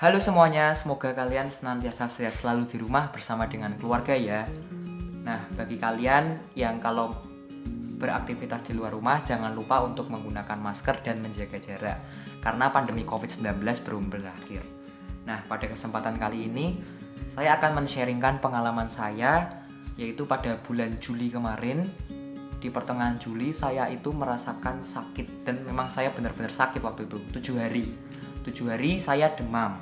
Halo semuanya, semoga kalian senantiasa sehat selalu di rumah bersama dengan keluarga ya. Nah, bagi kalian yang kalau beraktivitas di luar rumah, jangan lupa untuk menggunakan masker dan menjaga jarak, karena pandemi COVID-19 belum berakhir. Nah, pada kesempatan kali ini, saya akan men-sharingkan pengalaman saya, yaitu pada bulan Juli kemarin. Di pertengahan Juli, saya itu merasakan sakit, dan memang saya benar-benar sakit waktu itu, 7 hari. 7 hari saya demam.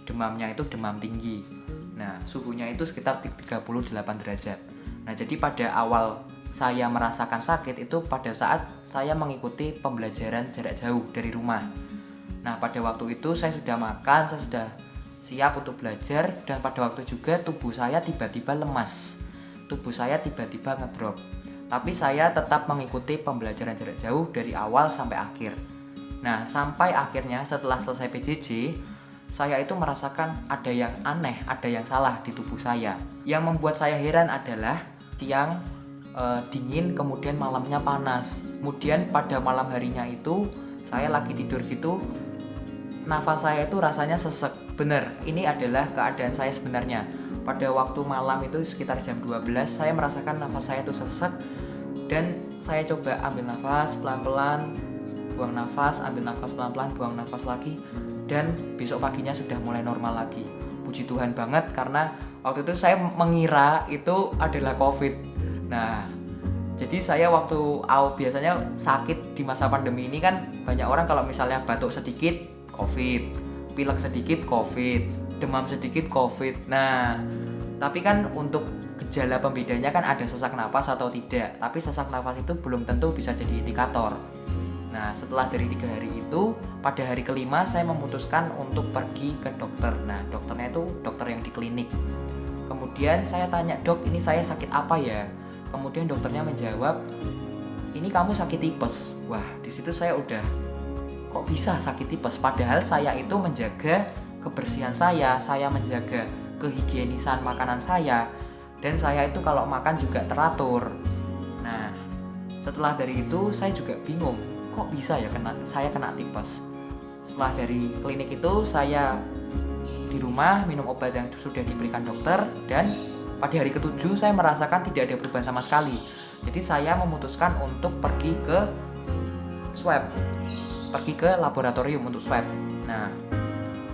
Demamnya itu demam tinggi. Nah, suhunya itu sekitar 38 derajat. Nah, jadi pada awal saya merasakan sakit itu pada saat saya mengikuti pembelajaran jarak jauh dari rumah. Nah, pada waktu itu saya sudah makan, saya sudah siap untuk belajar, dan pada waktu juga tubuh saya tiba-tiba lemas. Tubuh saya tiba-tiba ngedrop. Tapi saya tetap mengikuti pembelajaran jarak jauh dari awal sampai akhir. Nah, sampai akhirnya setelah selesai PJJ, saya itu merasakan ada yang aneh, ada yang salah di tubuh saya. Yang membuat saya heran adalah siang dingin, kemudian malamnya panas. Kemudian pada malam harinya itu, saya lagi tidur gitu, nafas saya itu rasanya sesek. Bener, ini adalah keadaan saya sebenarnya. Pada waktu malam itu sekitar jam 12, saya merasakan nafas saya itu sesek. Dan saya coba ambil nafas pelan-pelan, buang nafas, ambil nafas pelan-pelan, buang nafas lagi. Dan besok paginya sudah mulai normal lagi. Puji Tuhan banget, karena waktu itu saya mengira itu adalah COVID. Nah, jadi saya waktu biasanya sakit di masa pandemi ini kan banyak orang kalau misalnya batuk sedikit COVID, pilek sedikit COVID, demam sedikit COVID. Nah, tapi kan untuk gejala pembedanya kan ada sesak napas atau tidak. Tapi sesak napas itu belum tentu bisa jadi indikator. Nah, setelah dari 3 hari itu, pada hari kelima saya memutuskan untuk pergi ke dokter. Nah, dokternya itu dokter yang di klinik. Kemudian saya tanya, "Dok, ini saya sakit apa ya?" Kemudian dokternya menjawab, "Ini kamu sakit tipes." Wah, di situ saya udah, kok bisa sakit tipes? Padahal saya itu menjaga kebersihan saya menjaga kehigienisan makanan saya, dan saya itu kalau makan juga teratur. Nah, setelah dari itu saya juga bingung, kok bisa ya saya kena tipes. Setelah dari klinik itu saya di rumah minum obat yang sudah diberikan dokter, dan pada hari ke-7 saya merasakan tidak ada perubahan sama sekali. Jadi saya memutuskan untuk pergi ke laboratorium untuk swab. Nah,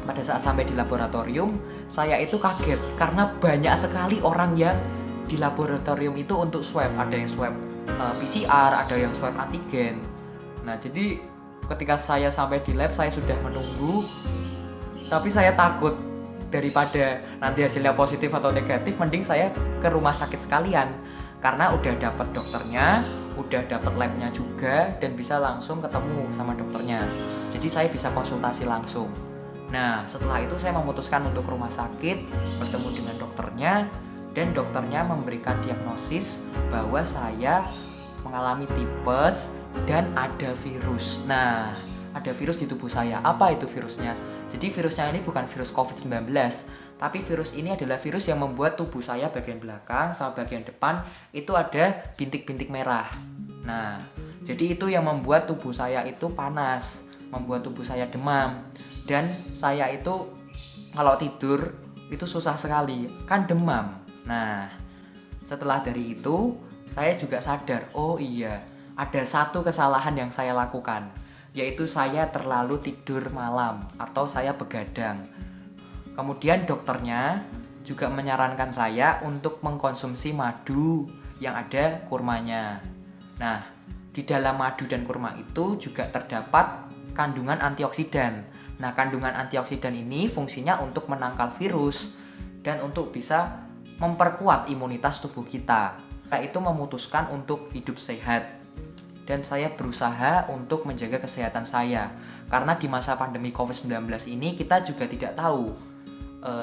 pada saat sampai di laboratorium, saya itu kaget karena banyak sekali orang yang di laboratorium itu untuk swab. Ada yang swab PCR, ada yang swab antigen. Nah, jadi ketika saya sampai di lab, saya sudah menunggu, tapi saya takut daripada nanti hasilnya positif atau negatif, mending saya ke rumah sakit sekalian, karena udah dapat dokternya, udah dapat labnya juga, dan bisa langsung ketemu sama dokternya. Jadi saya bisa konsultasi langsung. Nah, setelah itu saya memutuskan untuk ke rumah sakit, bertemu dengan dokternya, dan dokternya memberikan diagnosis bahwa saya mengalami tipes dan ada virus. Nah, ada virus di tubuh saya. Apa itu virusnya? Jadi virusnya ini bukan virus COVID-19, tapi virus ini adalah virus yang membuat tubuh saya bagian belakang sama bagian depan itu ada bintik-bintik merah. Nah, jadi itu yang membuat tubuh saya itu panas, membuat tubuh saya demam, dan saya itu kalau tidur itu susah sekali, kan demam. Nah, setelah dari itu saya juga sadar, oh iya, ada satu kesalahan yang saya lakukan, yaitu saya terlalu tidur malam atau saya begadang. Kemudian dokternya juga menyarankan saya untuk mengkonsumsi madu yang ada kurmanya. Nah, di dalam madu dan kurma itu juga terdapat kandungan antioksidan. Nah, kandungan antioksidan ini fungsinya untuk menangkal virus dan untuk bisa memperkuat imunitas tubuh kita. Saya itu memutuskan untuk hidup sehat, dan saya berusaha untuk menjaga kesehatan saya, karena di masa pandemi COVID-19 ini kita juga tidak tahu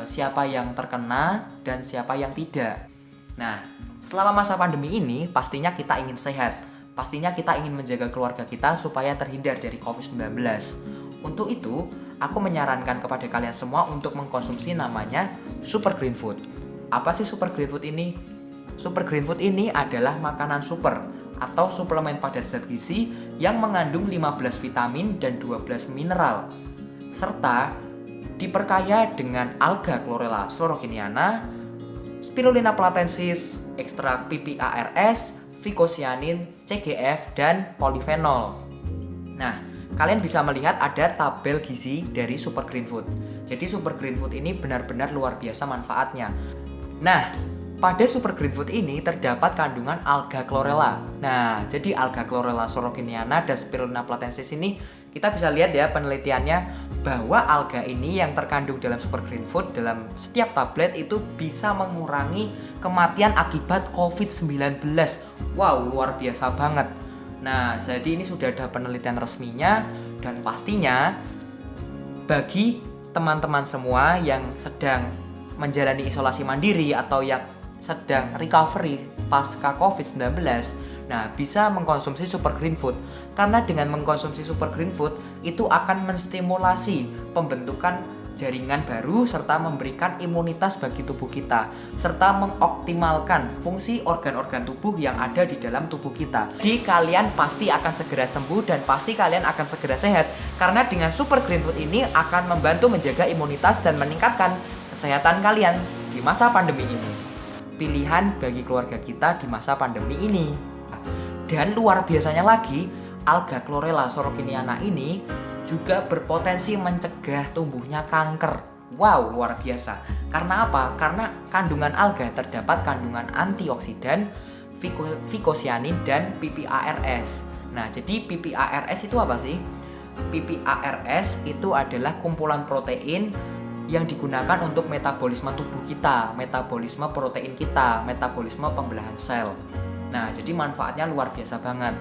siapa yang terkena dan siapa yang tidak. Nah, selama masa pandemi ini pastinya kita ingin sehat, pastinya kita ingin menjaga keluarga kita supaya terhindar dari COVID-19. Untuk itu, aku menyarankan kepada kalian semua untuk mengkonsumsi namanya Super Green Food. Apa sih Super Green Food ini? Super Green Food ini adalah makanan super atau suplemen padat zat gizi yang mengandung 15 vitamin dan 12 mineral, serta diperkaya dengan alga Chlorella sorokiniana, Spirulina platensis, ekstrak PPARS, vicocyanin, CGF, dan polifenol. Nah, kalian bisa melihat ada tabel gizi dari Super Green Food. Jadi Super Green Food ini benar-benar luar biasa manfaatnya. Nah, pada Super Green Food ini terdapat kandungan alga Chlorella. Nah, jadi alga Chlorella sorokiniana dan Spirulina platensis ini kita bisa lihat ya penelitiannya bahwa alga ini yang terkandung dalam Super Green Food dalam setiap tablet itu bisa mengurangi kematian akibat COVID-19. Wow, luar biasa banget. Nah, jadi ini sudah ada penelitian resminya dan pastinya bagi teman-teman semua yang sedang menjalani isolasi mandiri atau yang sedang recovery pasca COVID-19, nah bisa mengkonsumsi Super Green Food. Karena dengan mengkonsumsi Super Green Food itu akan menstimulasi pembentukan jaringan baru serta memberikan imunitas bagi tubuh kita serta mengoptimalkan fungsi organ-organ tubuh yang ada di dalam tubuh kita. Jadi kalian pasti akan segera sembuh dan pasti kalian akan segera sehat karena dengan Super Green Food ini akan membantu menjaga imunitas dan meningkatkan kesehatan kalian di masa pandemi ini. Pilihan bagi keluarga kita di masa pandemi ini. Dan luar biasanya lagi, alga Chlorella sorokiniana ini juga berpotensi mencegah tumbuhnya kanker. Wow, luar biasa. Karena apa? Karena kandungan alga terdapat kandungan antioksidan, vicocyanin, dan PPARS. Nah, jadi PPARS itu apa sih? PPARS itu adalah kumpulan protein yang digunakan untuk metabolisme tubuh kita, metabolisme protein kita, metabolisme pembelahan sel. Nah, jadi manfaatnya luar biasa banget.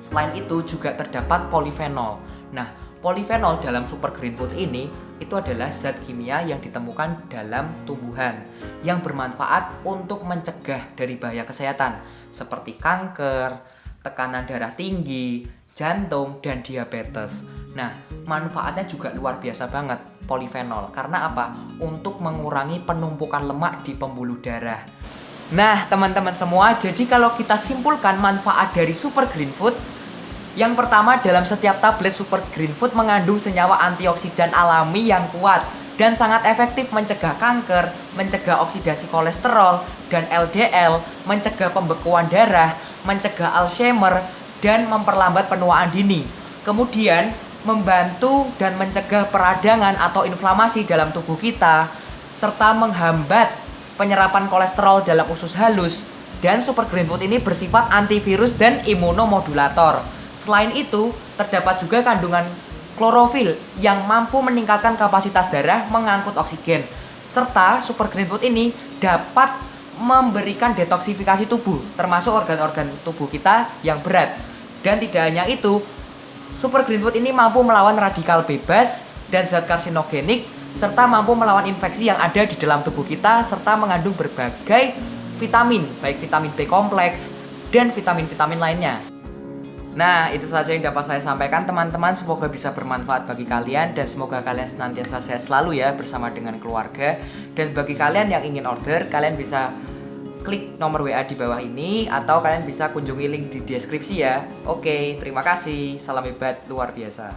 Selain itu juga terdapat polifenol. Nah, polifenol dalam Super Green Food ini itu adalah zat kimia yang ditemukan dalam tumbuhan yang bermanfaat untuk mencegah dari bahaya kesehatan seperti kanker, tekanan darah tinggi, jantung, dan diabetes. Nah, manfaatnya juga luar biasa banget polifenol. Karena apa? Untuk mengurangi penumpukan lemak di pembuluh darah. Nah, teman-teman semua, jadi kalau kita simpulkan manfaat dari Super Green Food, yang pertama, dalam setiap tablet Super Green Food mengandung senyawa antioksidan alami yang kuat dan sangat efektif mencegah kanker, mencegah oksidasi kolesterol dan LDL, mencegah pembekuan darah, mencegah Alzheimer, dan memperlambat penuaan dini. Kemudian, membantu dan mencegah peradangan atau inflamasi dalam tubuh kita, serta menghambat penyerapan kolesterol dalam usus halus. Dan Super Green Food ini bersifat antivirus dan imunomodulator. Selain itu, terdapat juga kandungan klorofil yang mampu meningkatkan kapasitas darah mengangkut oksigen. Serta Super Green Food ini dapat memberikan detoksifikasi tubuh, termasuk organ-organ tubuh kita yang berat. Dan tidak hanya itu, Super Green Food ini mampu melawan radikal bebas dan zat karsinogenik, serta mampu melawan infeksi yang ada di dalam tubuh kita, serta mengandung berbagai vitamin, baik vitamin B kompleks dan vitamin-vitamin lainnya. Nah, itu saja yang dapat saya sampaikan teman-teman. Semoga bisa bermanfaat bagi kalian dan semoga kalian senantiasa sehat selalu ya bersama dengan keluarga. Dan bagi kalian yang ingin order, kalian bisa klik nomor WA di bawah ini atau kalian bisa kunjungi link di deskripsi ya. Oke, terima kasih. Salam hebat luar biasa.